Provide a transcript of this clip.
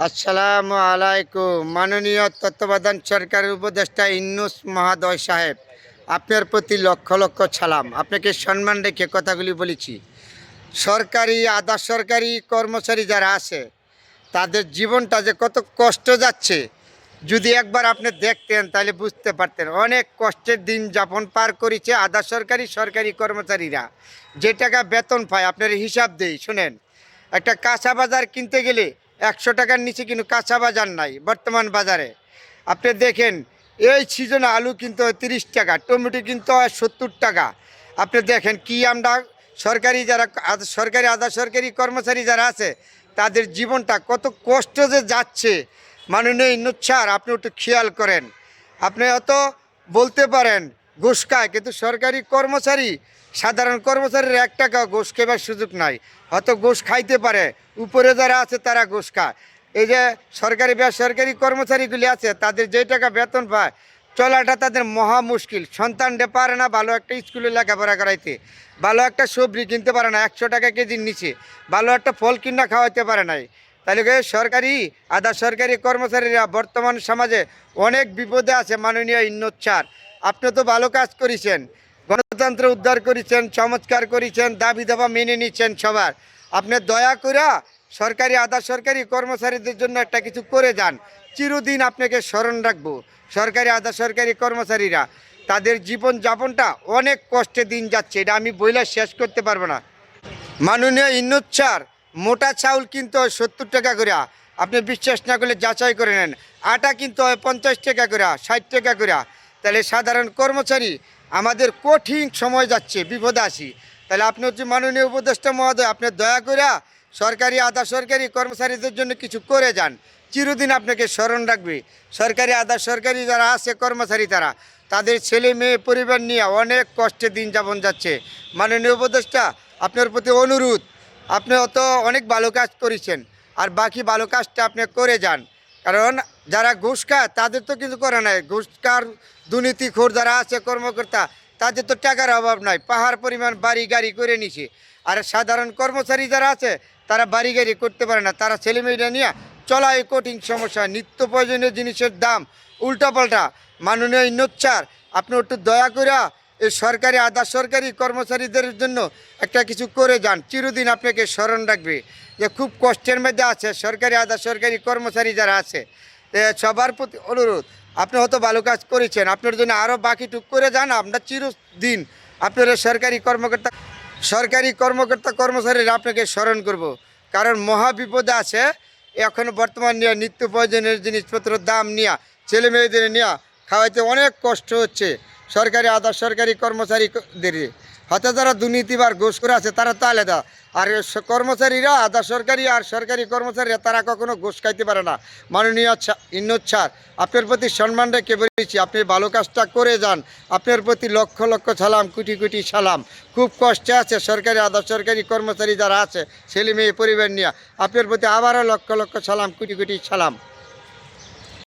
আসসালামু আলাইকুম। মাননীয় তত্ত্বাবধান সরকারের উপদেষ্টা ইউনূস মহোদয় সাহেব, আপনার প্রতি লক্ষ লক্ষ সালাম। আপনাকে সম্মান রেখে কথাগুলি বলেছি। সরকারি আধা সরকারি কর্মচারী যারা আছে তাদের জীবনটা যে কত কষ্ট যাচ্ছে, যদি একবার আপনি দেখতেন তাহলে বুঝতে পারতেন। অনেক কষ্টের দিন যাপন পার করেছে আধা সরকারি সরকারি কর্মচারীরা। যে টাকা বেতন পায়, আপনার হিসাব দেই শুনেন। একটা কাঁচা বাজার কিনতে গেলে 100 টাকার নিচে কিন্তু কাঁচা বাজার নাই বর্তমান বাজারে। আপনি দেখেন, এই সিজনে আলু কিনতে হয় 30 টাকা, টমেটো কিনতে হয় 70 টাকা। আপনি দেখেন কি আমরা সরকারি যারা সরকারি আধা সরকারি কর্মচারী যারা আছে তাদের জীবনটা কত কষ্ট যে যাচ্ছে। মাননীয় ইউনূস স্যার, আপনি একটু খেয়াল করেন। আপনি হয়তো বলতে পারেন ঘুষ খায়, কিন্তু সরকারি কর্মচারী সাধারণ কর্মচারীর 1 টাকা ঘুষ খেবার সুযোগ নাই। হয়তো ঘুষ খাইতে পারে, উপরে যারা আছে তারা ঘুষ খায়। এই যে সরকারি বেসরকারি কর্মচারীগুলি আছে তাদের যেই টাকা বেতন পায়, চলাটা তাদের মহা মুশকিল। সন্তানটা পারে না ভালো একটা স্কুলে লেখাপড়া করাইতে, ভালো একটা সবজি কিনতে পারে না 100 টাকা কেজির নিচে, ভালো একটা ফল কিনা খাওয়াইতে পারে নাই। তাহলে সরকারি আধা সরকারি কর্মচারীরা বর্তমান সমাজে অনেক বিপদে আছে। মাননীয় ইউনূস স্যার, আপনি তো ভালো কাজ করেছেন, গণতন্ত্র উদ্ধার করেছেন, চমৎকার করেছেন, দাবি দাবা মেনে নিচ্ছেন সবার। আপনি দয়া করে সরকারি আধা সরকারি কর্মচারীদের জন্য একটা কিছু করে যান। চিরদিন আপনাকে স্মরণ রাখবো। সরকারি আধা সরকারি কর্মচারীরা তাদের জীবন যাপনটা অনেক কষ্টে দিন যাচ্ছে, এটা আমি বইলা শেষ করতে পারবো না। মাননীয় ইউনূস স্যার, মোটা চাউল কিন্তু হয় 70 টাকা করে, আপনি বিশ্বাস না করলে যাচাই করে নেন। আটা কিন্তু হয় 50 টাকা করে, 60 টাকা করে। তাহলে সাধারণ কর্মচারী আমাদের কঠিন সময় যাচ্ছে, বিপদে আসি। তাহলে আপনি হচ্ছে মাননীয় উপদেষ্টা মহোদয়, আপনি দয়া করে সরকারি আধা সরকারি কর্মচারীদের জন্য কিছু করে যান। চিরদিন আপনাকে স্মরণ রাখবে। সরকারি আধা সরকারি যারা আছে কর্মচারী, তারা তাদের ছেলে মেয়ে পরিবার নিয়ে অনেক কষ্টে দিন যাপন যাচ্ছে। মাননীয় উপদেষ্টা, আপনার প্রতি অনুরোধ, আপনি অত অনেক ভালো কাজ করেছেন, আর বাকি ভালো কাজটা আপনি করে যান। কারণ যারা ঘুষ খায় তাদের তো কিছু করে নাই। ঘুষকার দুর্নীতিখোর যারা আছে কর্মকর্তা, তাদের তো টাকার অভাব নাই, পাহাড় পরিমাণ বাড়ি গাড়ি করে নিছে। আর সাধারণ কর্মচারী যারা আছে তারা বাড়ি গাড়ি করতে পারে না, তারা ছেলেমেয়েরা নিয়ে চলাই কঠিন সমস্যা। নিত্য প্রয়োজনীয় জিনিসের দাম উল্টাপাল্টা। মাননীয় ইউনূস স্যার, আপনি একটু দয়া করে এই সরকারি আধা সরকারি কর্মচারীদের জন্য একটা কিছু করে যান। চিরদিন আপনাকে স্মরণ রাখবে, যে খুব কষ্টের মধ্যে আছে সরকারি আধা সরকারি কর্মচারী যারা আছে। সবার প্রতি অনুরোধ, আপনি হয়তো ভালো কাজ করেছেন, আপনার জন্য আরও বাকিটুক করে যান। আমরা চিরদিন আপনার সরকারি কর্মকর্তা কর্মচারীরা আপনাকে স্মরণ করব। কারণ মহা বিপদে আছে এখন বর্তমান নিয়ে, নিত্য প্রয়োজনীয় জিনিসপত্রের দাম নিয়ে, ছেলে মেয়েদের নিয়ে খাওয়াইতে অনেক কষ্ট হচ্ছে সরকারি আধা সরকারি কর্মচারীদের। হয়তো যারা দুর্নীতিবার ঘুষ করে আছে তারা তো আলাদা, আর কর্মচারীরা আধা সরকারি আর সরকারি কর্মচারীরা তারা কখনো ঘুষ খাইতে পারে না। মাননীয় ইউনূস স্যার, আপনার প্রতি সম্মান রেখে বলেছি, আপনি ভালো কাজটা করে যান। আপনার প্রতি লক্ষ লক্ষ সালাম, কোটি কোটি সালাম। খুব কষ্টে আছে সরকারি আধা সরকারি কর্মচারী যারা আছে ছেলে মেয়ে পরিবার নিয়ে, আপনার প্রতি আবারও লক্ষ লক্ষ সালাম, কোটি কোটি সালাম।